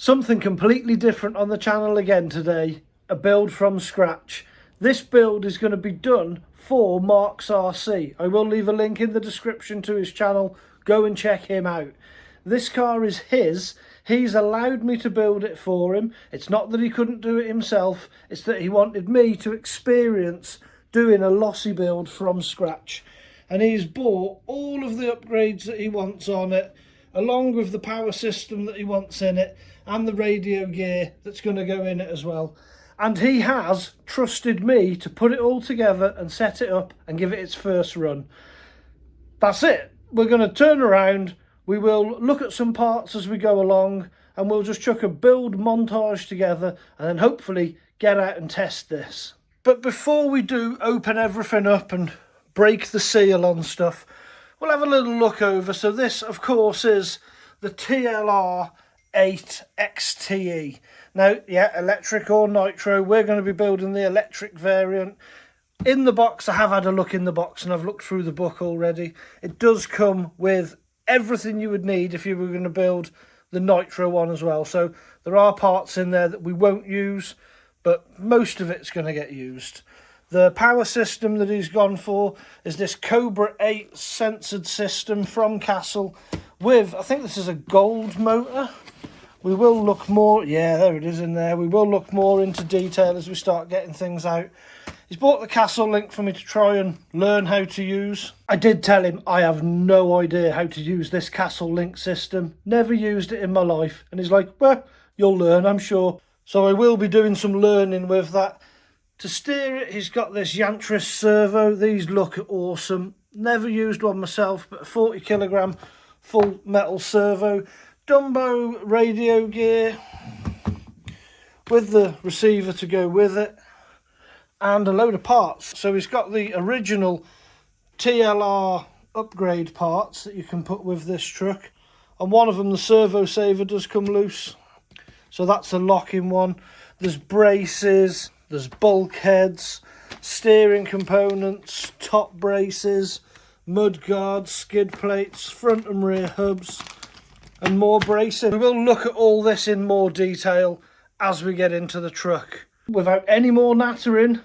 Something completely different on the channel again today, a build from scratch. This build is going to be done for Mark's RC. I will leave a link in the description to his channel, go and check him out. This car is his, he's allowed me to build it for him. It's not that he couldn't do it himself, it's that he wanted me to experience doing a LOSI build from scratch. And he's bought all of the upgrades that he wants on it, along with the power system that he wants in it, and the radio gear that's going to go in it as well. And he has trusted me to put it all together and set it up and give it its first run. That's it. We're going to turn around, we will look at some parts as we go along, and we'll just chuck a build montage together and then hopefully get out and test this. But before we do open everything up and break the seal on stuff, we'll have a little look over. So this, of course, is the TLR 8XTE. Now, yeah, electric or nitro. We're going to be building the electric variant. In the box, I have had a look in the box and I've looked through the book already. It does come with everything you would need if you were going to build the nitro one as well. So there are parts in there that we won't use, but most of it's going to get used. The power system that he's gone for is this Cobra 8 censored system from Castle with, I think this is a gold motor. We will look more, yeah, there it is in there. We will look more into detail as we start getting things out. He's bought the Castle link for me to try and learn how to use. I did tell him I have no idea how to use this Castle link system. Never used it in my life. And he's like, well, you'll learn, I'm sure. So I will be doing some learning with that. To steer it, he's got this Yantris servo. These look awesome. Never used one myself, but a 40 kilogram full metal servo. Dumbo radio gear with the receiver to go with it, and a load of parts. So he's got the original TLR upgrade parts that you can put with this truck. On one of them, the servo saver does come loose, so that's a locking one. There's braces, there's bulkheads, steering components, top braces, mud guards, skid plates, front and rear hubs, and more bracing. We will look at all this in more detail as we get into the truck. Without any more nattering,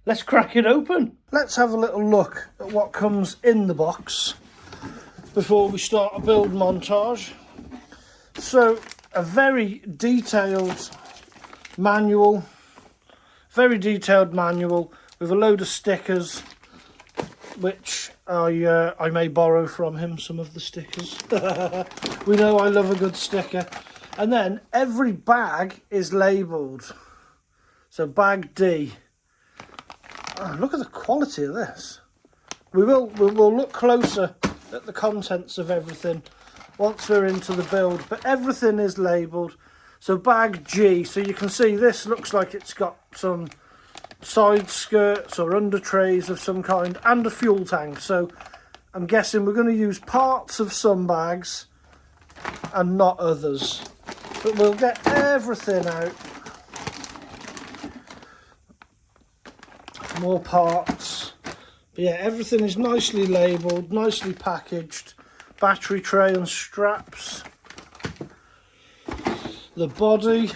let's crack it open. Let's have a little look at what comes in the box before we start a build montage. So, a very detailed manual with a load of stickers, which I may borrow from him, some of the stickers. We know I love a good sticker. And then every bag is labelled. So bag D. Oh, look at the quality of this. We'll look closer at the contents of everything once we're into the build. But everything is labelled. So bag G. So you can see this looks like it's got some side skirts or under trays of some kind and a fuel tank. So I'm guessing we're going to use parts of some bags and not others, but we'll get everything out. More parts, but yeah, everything is nicely labelled, nicely packaged. Battery tray and straps, the body.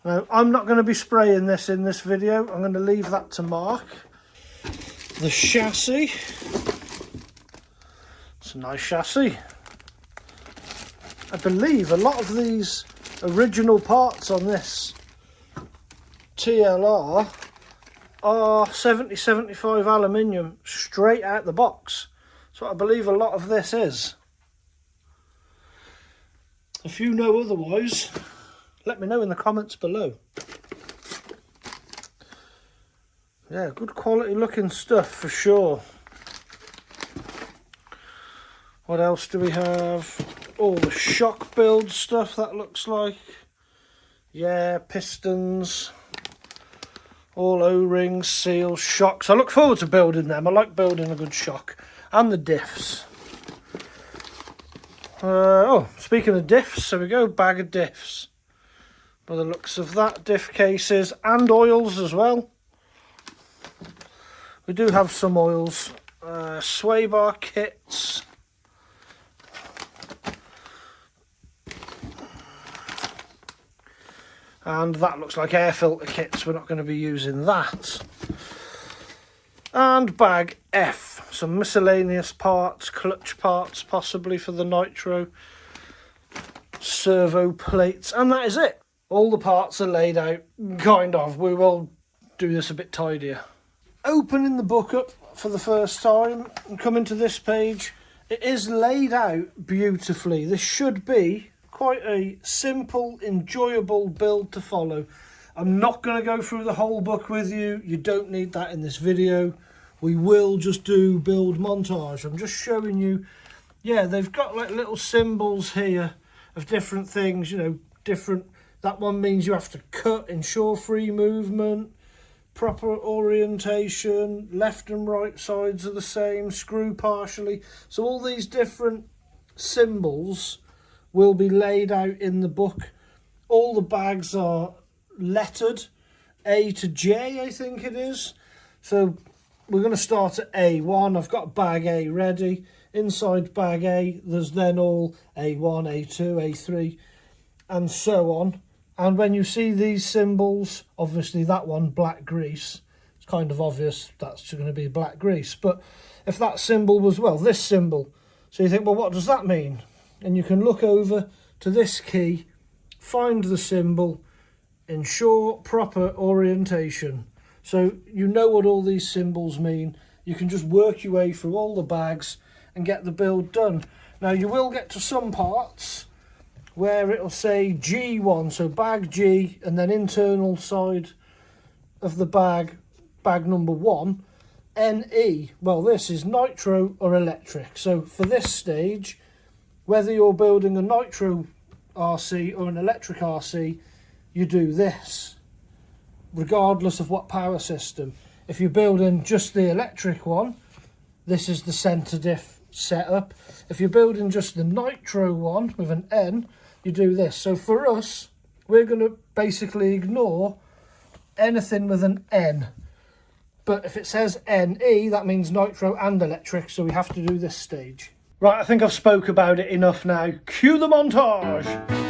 Now, I'm not going to be spraying this in this video. I'm going to leave that to Mark. The chassis. It's a nice chassis. I believe a lot of these original parts on this TLR are 70-75 aluminium straight out the box. That's what I believe a lot of this is. If you know otherwise, let me know in the comments below. Yeah, good quality looking stuff for sure. What else do we have? All the shock build stuff, that looks like. Yeah, pistons. All O-rings, seals, shocks. I look forward to building them. I like building a good shock. And the diffs. Oh, speaking of diffs, so we go, bag of diffs. By the looks of that, diff cases and oils as well. We do have some oils. Sway bar kits. And that looks like air filter kits. We're not going to be using that. And bag F, some miscellaneous parts, clutch parts possibly for the nitro, servo plates, and that is it. All the parts are laid out, kind of. We will do this a bit tidier. Opening the book up for the first time and coming to this page, it is laid out beautifully. This should be quite a simple, enjoyable build to follow. I'm not going to go through the whole book with you. You don't need that in this video. We will just do build montage. I'm just showing you, yeah, they've got like little symbols here of different things, you know, different. That one means you have to cut, ensure free movement, proper orientation, left and right sides are the same, screw partially. So all these different symbols will be laid out in the book. All the bags are lettered, A to J, I think it is. So we're going to start at A1. I've got bag A ready. Inside bag A, there's then all A1, A2, A3, and so on. And when you see these symbols, obviously that one, black grease, it's kind of obvious that's going to be black grease. But if that symbol was, well, this symbol, so you think, well, what does that mean? And you can look over to this key, find the symbol, ensure proper orientation. So you know what all these symbols mean. You can just work your way through all the bags and get the build done. Now you will get to some parts where it'll say G1, so bag G, and then internal side of the bag, bag number 1, NE. Well, this is nitro or electric. So for this stage, whether you're building a nitro RC or an electric RC, you do this, regardless of what power system. If you're building just the electric one, this is the centre diff setup. If you're building just the nitro one with an N, you do this. So for us, we're going to basically ignore anything with an N. But if it says NE, that means nitro and electric, so we have to do this stage. Right, I think I've spoke about it enough now. Cue the montage!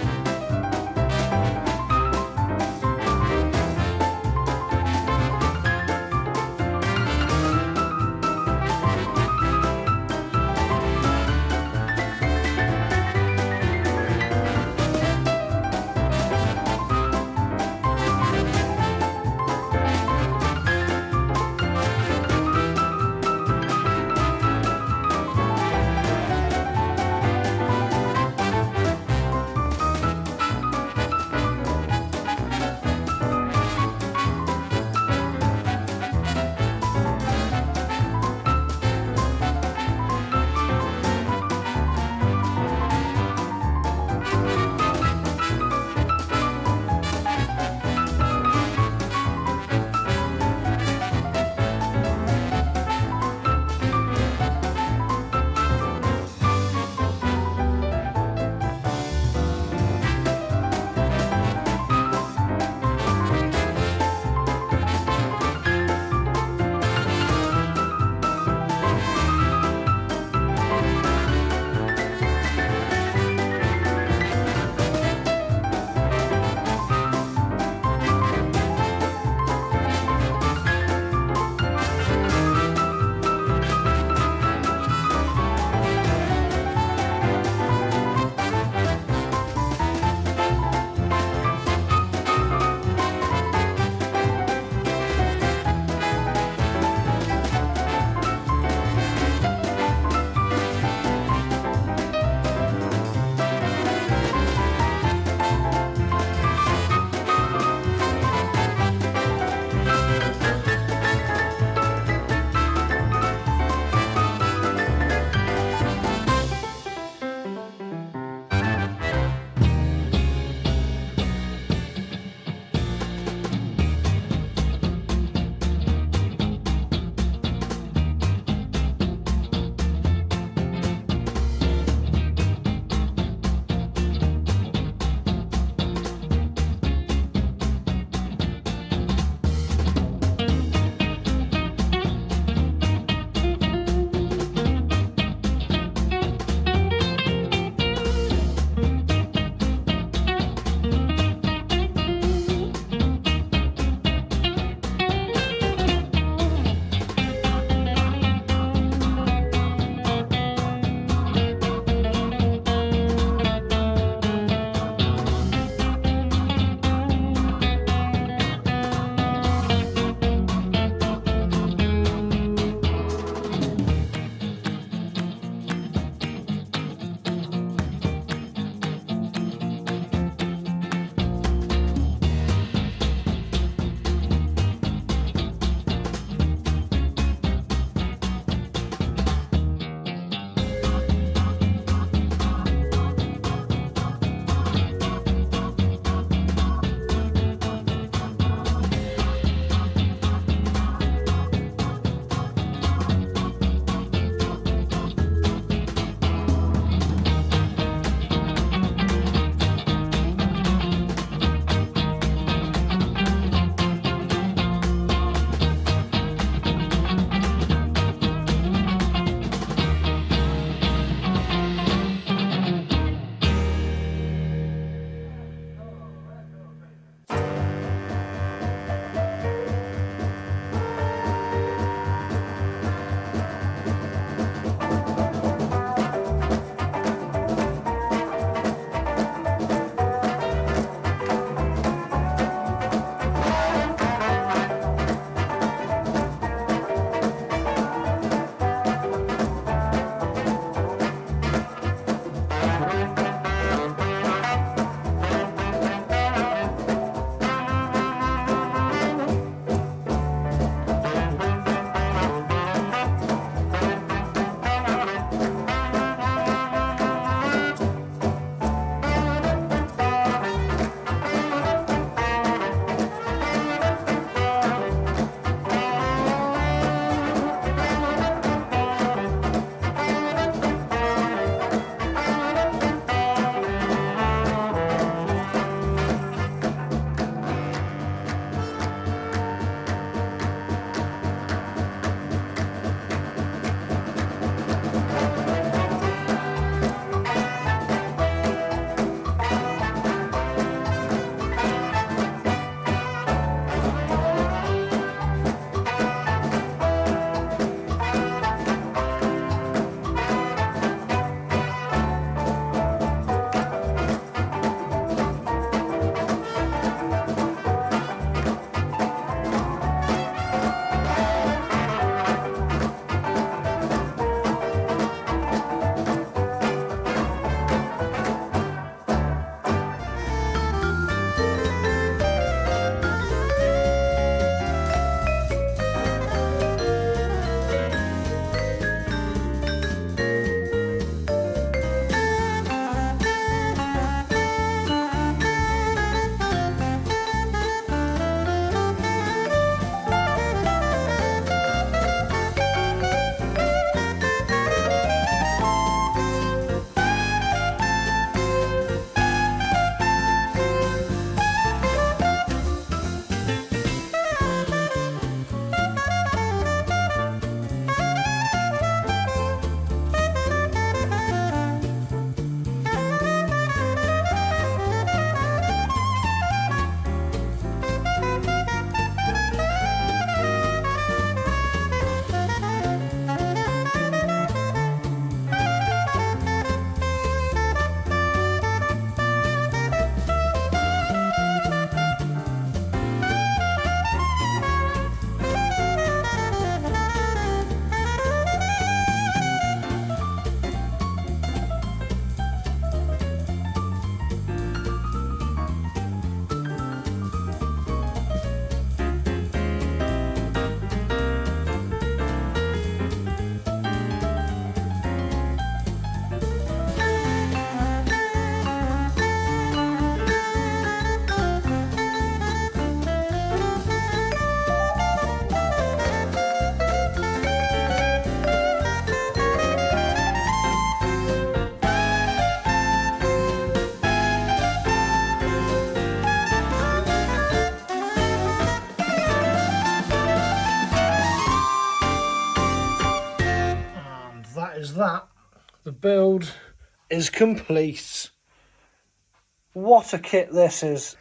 that is that. The build is complete. What a kit this is.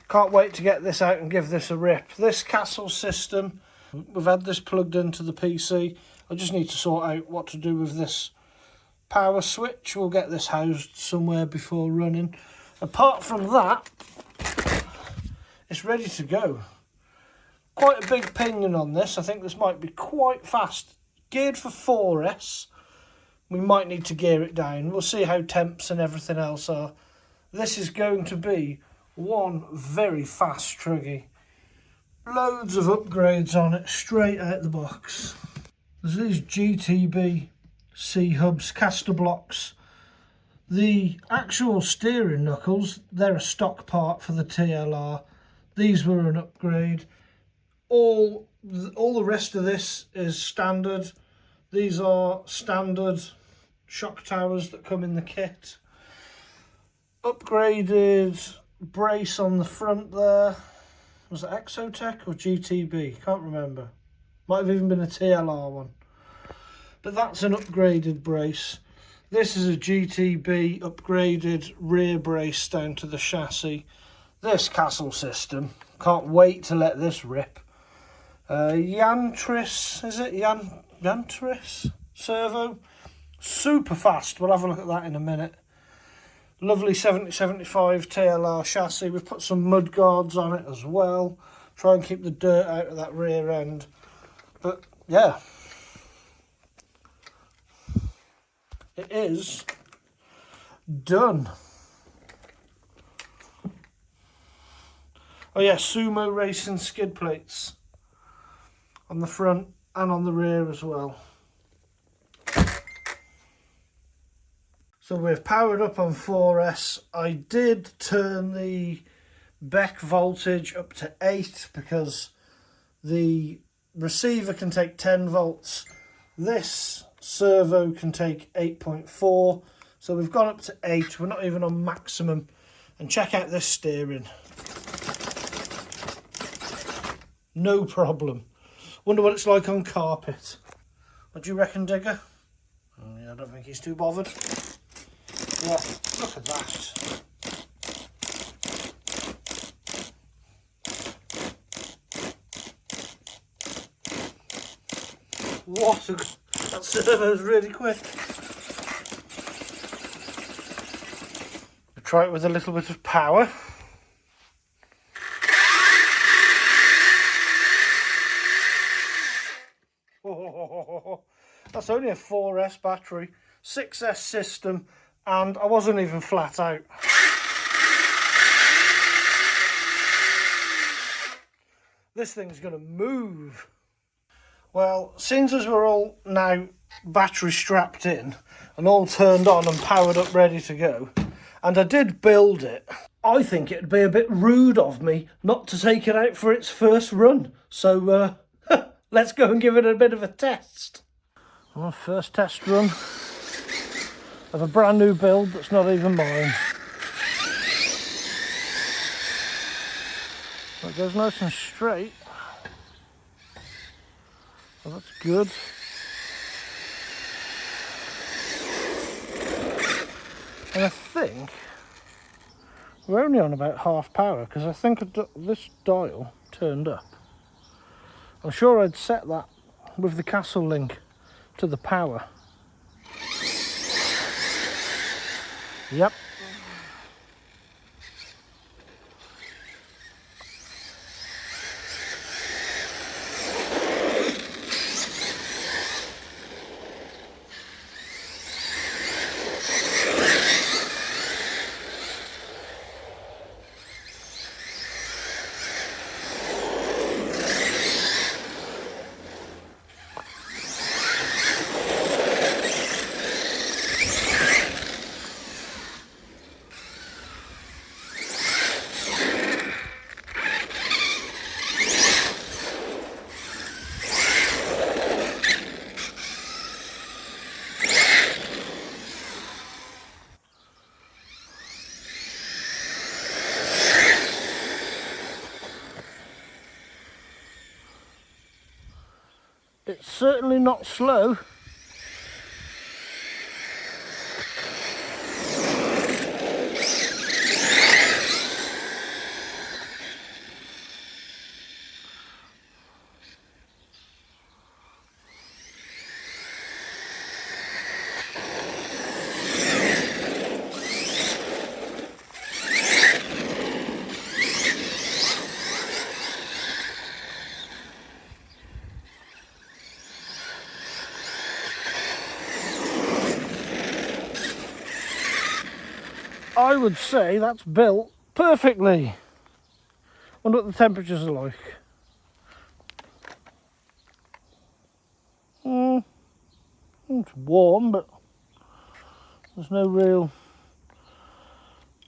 Can't wait to get this out and give this a rip. This Castle system, we've had this plugged into the PC. I just need to sort out what to do with this power switch. We'll get this housed somewhere before running. Apart from that, it's ready to go. Quite a big pinion on this. I think this might be quite fast. Geared for 4S. We might need to gear it down. We'll see how temps and everything else are. This is going to be one very fast truggy. Loads of upgrades on it straight out the box. There's these GTB C-hubs, caster blocks. The actual steering knuckles, they're a stock part for the TLR. These were an upgrade. All the rest of this is standard. These are standard shock towers that come in the kit. Upgraded brace on the front there. Was it Exotech or GTB? Can't remember. Might have even been a TLR one. But that's an upgraded brace. This is a GTB upgraded rear brace down to the chassis. This Castle system, can't wait to let this rip. Yantris, is it? Yantris servo. Super fast. We'll have a look at that in a minute. Lovely 7075 TLR chassis. We've put some mud guards on it as well. Try and keep the dirt out of that rear end. But yeah, it is done. Oh yeah, Sumo Racing skid plates on the front and on the rear as well. So we've powered up on 4S. I did turn the Beck voltage up to 8 because the receiver can take 10 volts. This servo can take 8.4. So we've gone up to 8. We're not even on maximum. And check out this steering. No problem. Wonder what it's like on carpet. What do you reckon, Digger? Oh, yeah, I don't think he's too bothered. Yeah, look at that. What a... That servo's really quick. We'll try it with a little bit of power. Oh, that's only a 4S battery, 6S system, and I wasn't even flat out. This thing's going to move. Well, since as we're all now battery strapped in and all turned on and powered up ready to go, and I did build it, I think it'd be a bit rude of me not to take it out for its first run. So let's go and give it a bit of a test. Well, first test run of a brand new build that's not even mine. It goes nice and straight. Well, that's good. And I think we're only on about half power because I think this dial turned up. I'm sure I'd set that with the Castle link to the power. Yep. It's certainly not slow. I would say that's built perfectly. Wonder what the temperatures are like. It's warm, but there's no real...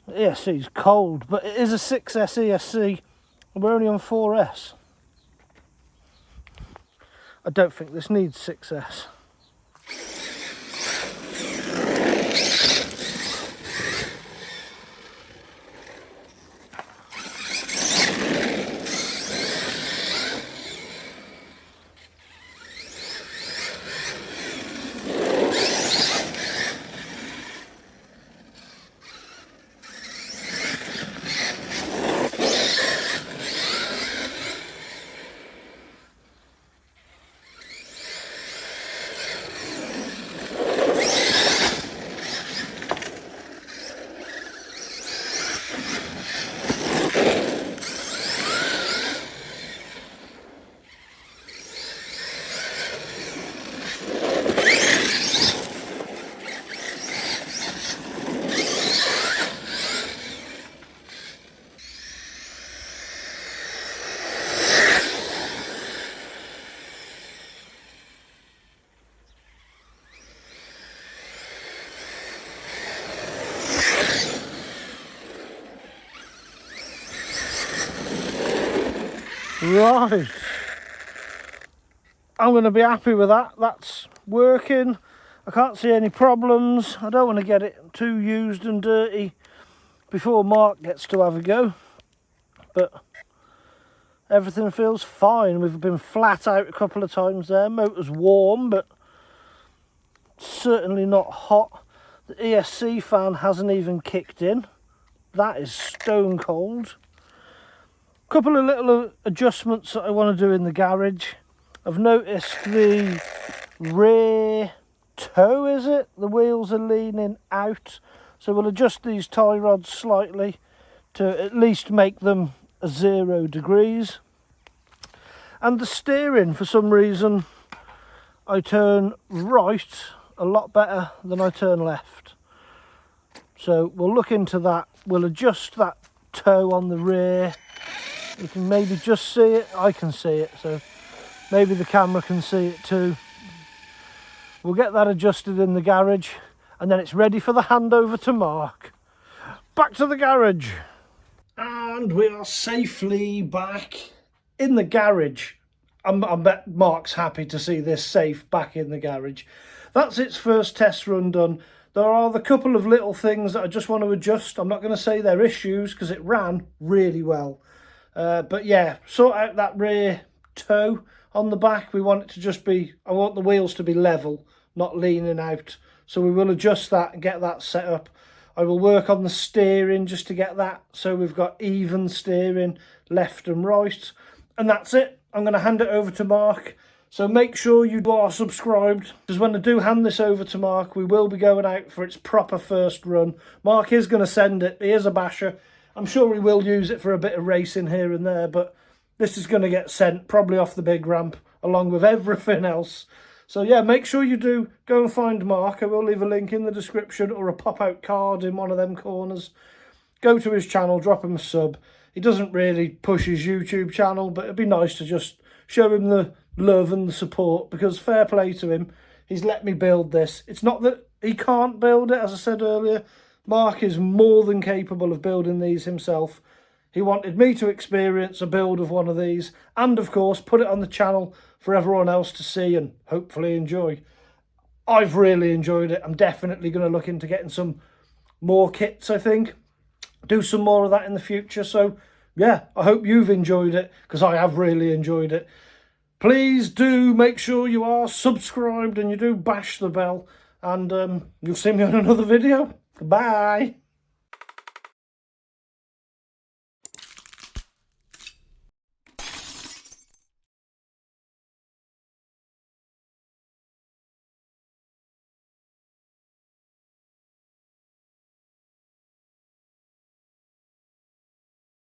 ESC's cold, but it is a 6S ESC and we're only on 4S. I don't think this needs 6S. Right, I'm going to be happy with that. That's working. I can't see any problems. I don't want to get it too used and dirty before Mark gets to have a go, but everything feels fine. We've been flat out a couple of times there. Motor's warm, but certainly not hot. The ESC fan hasn't even kicked in. That is stone cold. Couple of little adjustments that I want to do in the garage. I've noticed the rear toe, is it? The wheels are leaning out. So we'll adjust these tie rods slightly to at least make them 0 degrees. And the steering, for some reason, I turn right a lot better than I turn left. So we'll look into that. We'll adjust that toe on the rear. You can maybe just see it. I can see it, so maybe the camera can see it too. We'll get that adjusted in the garage and then it's ready for the handover to Mark. Back to the garage. And we are safely back in the garage. I bet Mark's happy to see this safe back in the garage. That's its first test run done. There are the couple of little things that I just want to adjust. I'm not going to say they're issues because it ran really well. But yeah, sort out that rear toe on the back. We want it to just be, I want the wheels to be level, not leaning out. So we will adjust that and get that set up. I will work on the steering just to get that so we've got even steering left and right. And that's it. I'm going to hand it over to Mark. So make sure you are subscribed, because when I do hand this over to Mark, we will be going out for its proper first run. Mark is going to send it. He is a basher. I'm sure he will use it for a bit of racing here and there, but this is going to get sent probably off the big ramp along with everything else. So yeah, make sure you do go and find Mark. I will leave a link in the description or a pop-out card in one of them corners. Go to his channel, drop him a sub. He doesn't really push his YouTube channel, but it'd be nice to just show him the love and the support, because fair play to him. He's let me build this. It's not that he can't build it, as I said earlier. Mark is more than capable of building these himself. He wanted me to experience a build of one of these and, of course, put it on the channel for everyone else to see and hopefully enjoy. I've really enjoyed it. I'm definitely going to look into getting some more kits, I think. Do some more of that in the future. So, yeah, I hope you've enjoyed it, because I have really enjoyed it. Please do make sure you are subscribed and you do bash the bell. And you'll see me on another video. Goodbye.